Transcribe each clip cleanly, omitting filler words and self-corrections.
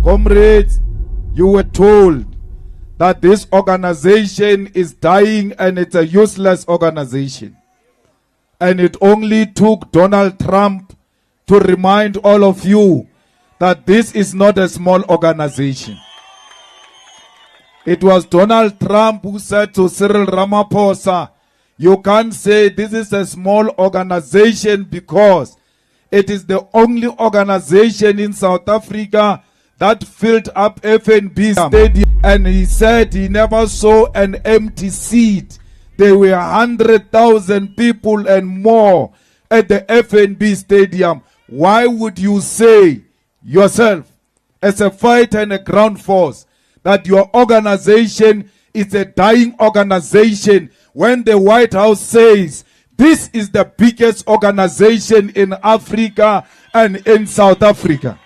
Comrades, you were told that this organization is dying and it's a useless organization. And it only took Donald Trump to remind all of you that this is not a small organization. It was Donald Trump who said to Cyril Ramaphosa, you can't say this is a small organization because it is the only organization in South Africa that filled up FNB Stadium. And he said he never saw an empty seat. There were 100,000 people and more at the FNB Stadium. Why would you say yourself, as a fighter and a ground force, that your organization is a dying organization when the White House says this is the biggest organization in Africa and in South Africa?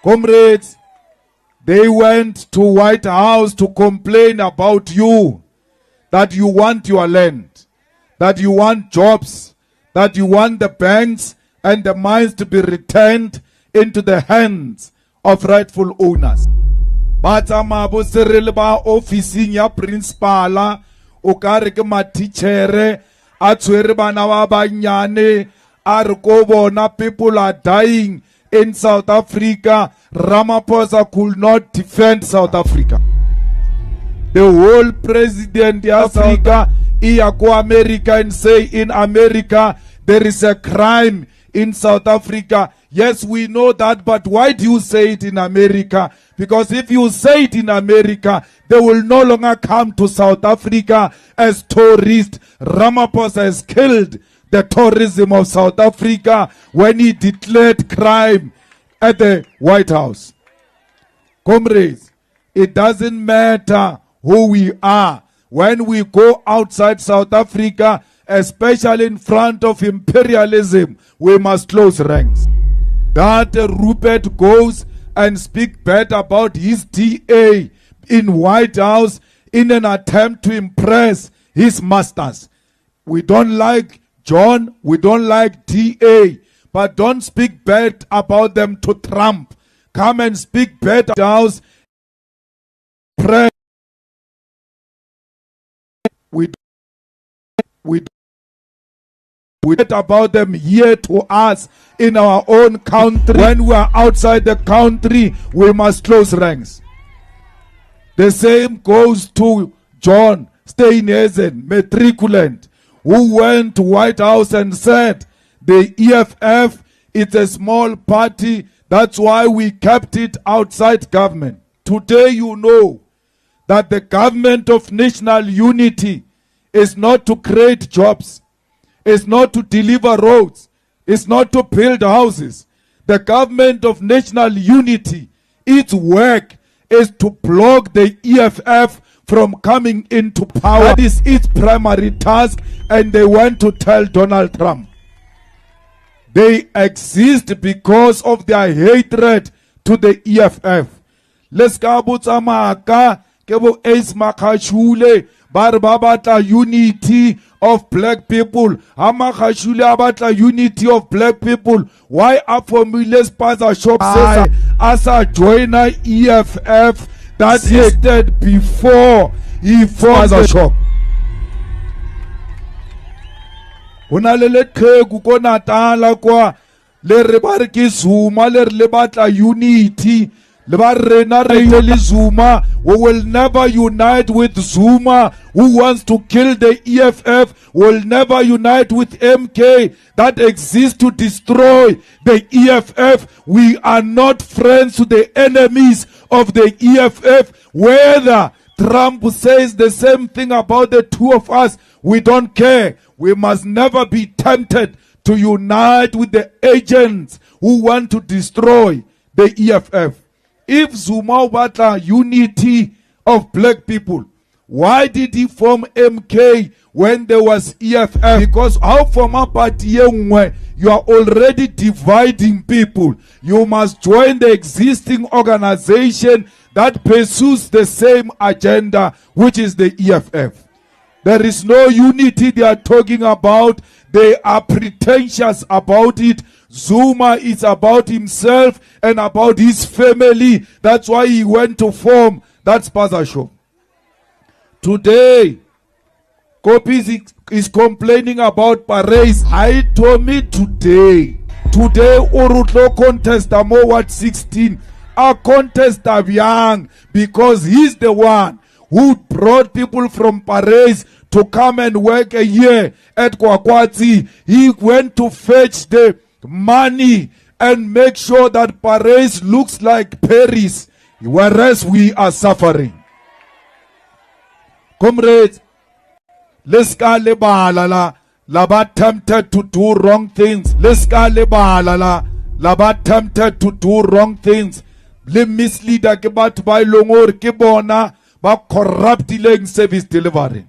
Comrades, they went to White House to complain about you, that you want your land, that you want jobs, that you want the banks and the mines to be returned into the hands of rightful owners. Batama bo Cyril ba officing ya principala o kare ke matitjhere a tshwere bana ba banyane a re ko bona people are dying in South Africa. Ramaphosa could not defend South Africa. The whole president of Africa ia go America and say in America there is a crime in South Africa. Yes, we know that, but why do you say it in America? Because if you say it in America, they will no longer come to South Africa as tourists. Ramaphosa has killed the tourism of South Africa when he declared crime at the White House. Comrades, it doesn't matter who we are. When we go outside South Africa, especially in front of imperialism, we must close ranks. That Rupert goes and speak bad about his DA in White House in an attempt to impress his masters. We don't like John, we don't like DA, but don't speak bad about them to Trump. Come and speak bad about House. Pray. We about them here to us in our own country. When we are outside the country, we must close ranks. The same goes to John Steenhuisen, matriculant, who went to White House and said the EFF is a small party, that's why we kept it outside government. Today you know that the government of national unity is not to create jobs, it's not to deliver roads, it's not to build houses. The government of national unity, its work is to block the EFF from coming into power. That is its primary task, and they want to tell Donald Trump. They exist because of their hatred to the EFF. Let's go to Kebo Ace Makashule, Barbabata unity of black people. Amakashule abata unity of black people. Why are formulas Paza Shop says as a joiner EFF that existed before he formed the shop? Unalele khegu kona tala kwa le rebare ke Zuma le batla unity. Zuma, we will never unite with Zuma, who wants to kill the EFF. Will never unite with MK that exists to destroy the EFF. We are not friends to the enemies of the EFF. Whether Trump says the same thing about the two of us, we don't care. We must never be tempted to unite with the agents who want to destroy the EFF. If Zuma batla unity of black people, why did he form MK when there was EFF? Because how form a party you are already dividing people. You must join the existing organization that pursues the same agenda, which is the EFF. There is no unity they are talking about. They are pretentious about it. Zuma is about himself and about his family. That's why he went to form that spaza show. Today, Koppes is complaining about Parys. I told me today Urutlo contest more what 16. A contest of young because he's the one who brought people from Parys to come and work a year at Kwakwatsi. He went to fetch the money and make sure that Parys looks like Paris, whereas we are suffering. Comrades, let's go lebala laba tempted to do wrong things. Let's go lebala laba tempted to do wrong things. Le misleader ke batho ba ilongor ke bona ba corruptileng service delivery.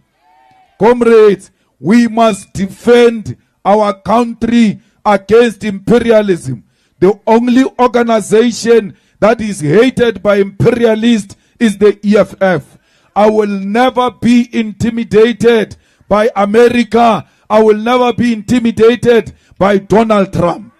Comrades, we must defend our country against imperialism. The only organization that is hated by imperialists is the EFF. I will never be intimidated by America. I will never be intimidated by Donald Trump.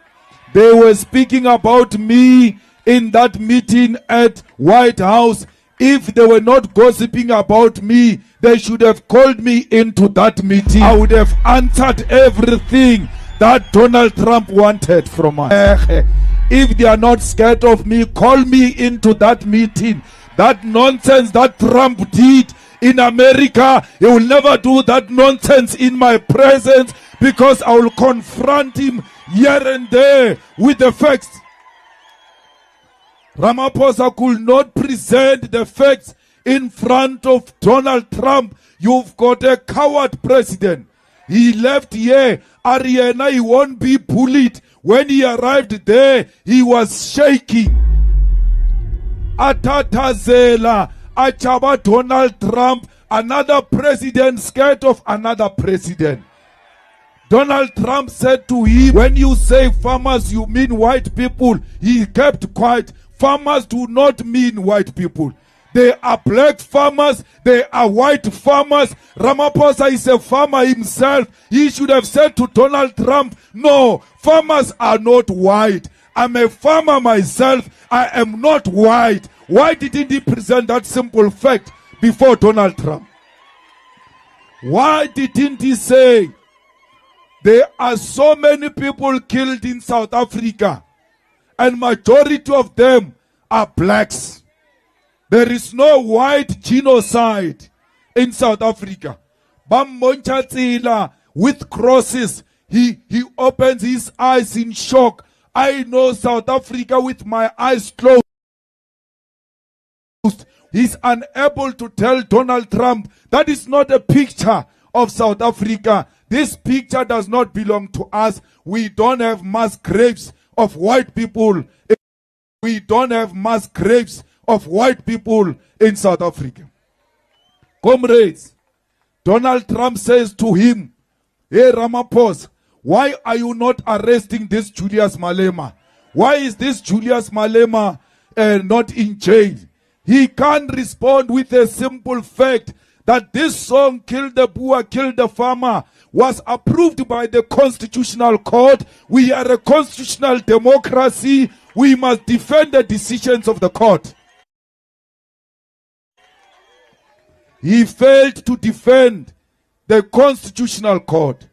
They were speaking about me in that meeting at White House. If they were not gossiping about me, they should have called me into that meeting. I would have answered everything that Donald Trump wanted from us. If they are not scared of me, call me into that meeting. That nonsense that Trump did in America, he will never do that nonsense in my presence, because I will confront him here and there with the facts. Ramaphosa could not present the facts in front of Donald Trump. You've got a coward president. He left here. Ariana, he won't be bullied. When he arrived there, he was shaking. Atatazela, Achaba Donald Trump, another president scared of another president. Donald Trump said to him, when you say farmers, you mean white people. He kept quiet. Farmers do not mean white people. They are black farmers. They are white farmers. Ramaphosa is a farmer himself. He should have said to Donald Trump, no, farmers are not white. I'm a farmer myself. I am not white. Why didn't he present that simple fact before Donald Trump? Why didn't he say, there are so many people killed in South Africa, and majority of them are blacks. There is no white genocide in South Africa. Bammonchatsila with crosses. He opens his eyes in shock. I know South Africa with my eyes closed. He's unable to tell Donald Trump that is not a picture of South Africa. This picture does not belong to us. We don't have mass graves of white people. We don't have mass graves of white people in South Africa. Comrades, Donald Trump says to him, hey Ramaphosa, why are you not arresting this Julius Malema? Why is this Julius Malema not in jail? He can't respond with a simple fact that this song, Kill the Boer, Kill the Farmer, was approved by the Constitutional Court. We are a constitutional democracy. We must defend the decisions of the court. He failed to defend the Constitutional Court.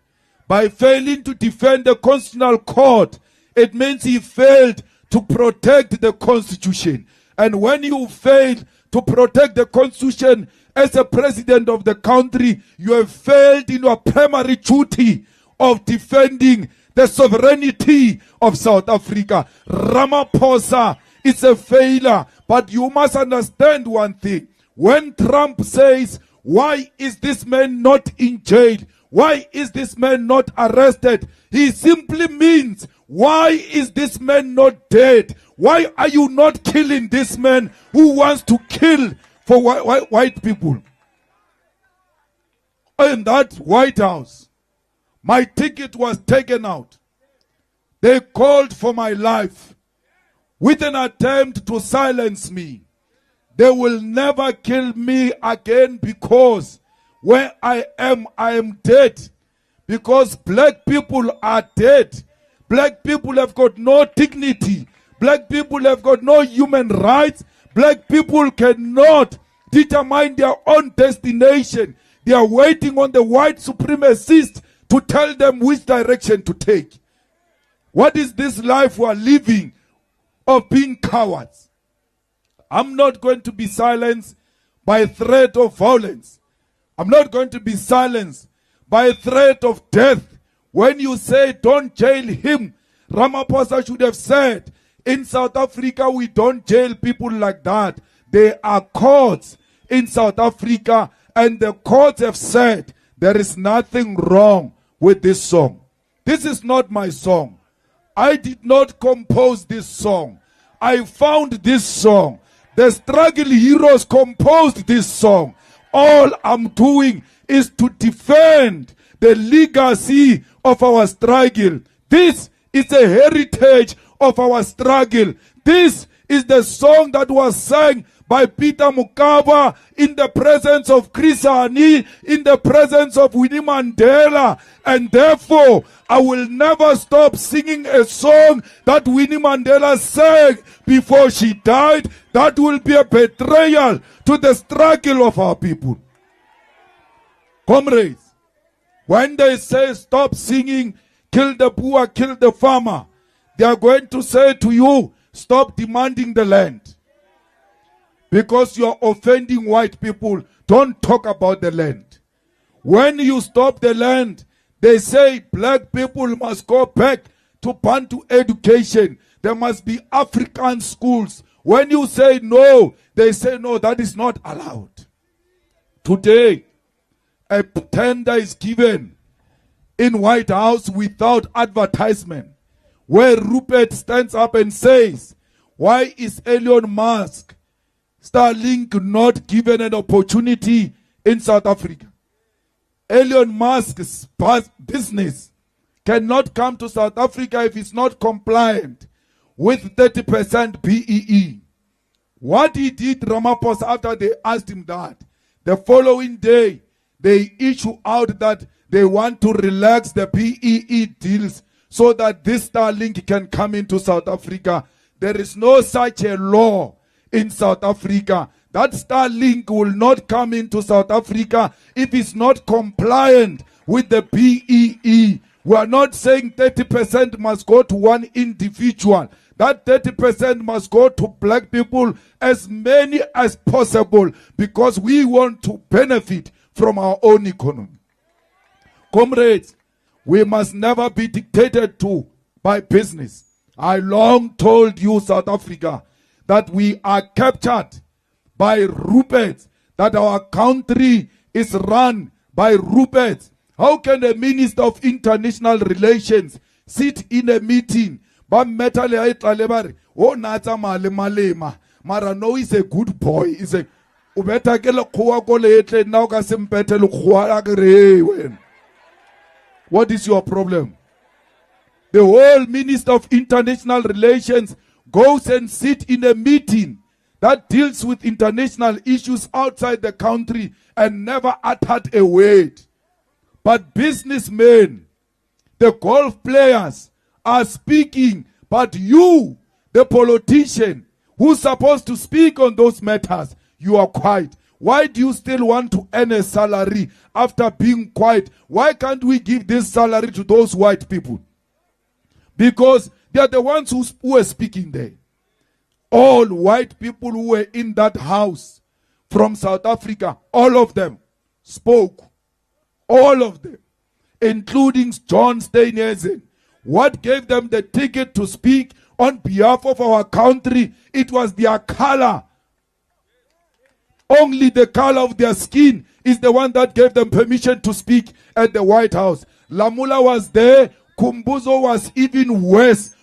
By failing to defend the Constitutional Court, it means he failed to protect the Constitution. And when you fail to protect the Constitution as a president of the country, you have failed in your primary duty of defending the sovereignty of South Africa. Ramaphosa is a failure. But you must understand one thing. When Trump says, why is this man not in jail? Why is this man not arrested? He simply means, why is this man not dead? Why are you not killing this man who wants to kill for white people? In that White House, my ticket was taken out. They called for my life with an attempt to silence me. They will never kill me again, because where I am dead. Because black people are dead. Black people have got no dignity. Black people have got no human rights. Black people cannot determine their own destination. They are waiting on the white supremacists to tell them which direction to take. What is this life we are living of being cowards? I'm not going to be silenced by threat of violence. I'm not going to be silenced by threat of death. When you say don't jail him, Ramaphosa should have said, in South Africa we don't jail people like that. There are courts in South Africa, and the courts have said there is nothing wrong with this song. This is not my song. I did not compose this song. I found this song. The struggle heroes composed this song. All I'm doing is to defend the legacy of our struggle. This is a heritage of our struggle. This is the song that was sung by Peter Mokaba in the presence of Chris Hani, in the presence of Winnie Mandela. And therefore, I will never stop singing a song that Winnie Mandela sang before she died. That will be a betrayal to the struggle of our people. Comrades, when they say stop singing, kill the poor, kill the farmer, they are going to say to you, stop demanding the land. Because you are offending white people, don't talk about the land. When you stop the land, they say black people must go back to Bantu education. There must be African schools. When you say no, they say no, that is not allowed. Today, a tender is given in White House without advertisement, where Rupert stands up and says, why is Elon Musk, Starlink, not given an opportunity in South Africa? Elon Musk's business cannot come to South Africa if it's not compliant with 30% BEE. What he did, Ramaphosa, after they asked him that, the following day, they issue out that they want to relax the BEE deals so that this Starlink can come into South Africa. There is no such a law in South Africa. That Starlink will not come into South Africa if it's not compliant with the BEE. We are not saying 30% must go to one individual. That 30% must go to black people, as many as possible, because we want to benefit from our own economy. Comrades, we must never be dictated to by business. I long told you, South Africa, that we are captured by Ruperts, that our country is run by Ruperts. How can a minister of international relations sit in a meeting? Oh, Nata Mara no is a good boy. Is a what is your problem? The whole Minister of International Relations goes and sits in a meeting that deals with international issues outside the country and never uttered a word. But businessmen, the golf players are speaking, but you, the politician, who's supposed to speak on those matters, you are quiet. Why do you still want to earn a salary after being quiet? Why can't we give this salary to those white people? Because they are the ones who are speaking there. All white people who were in that house from South Africa, all of them spoke. All of them, including John Steenhuisen. What gave them the ticket to speak on behalf of our country? It was their color. Only the color of their skin is the one that gave them permission to speak at the White House. Lamula was there. Kumbuzo was even worse.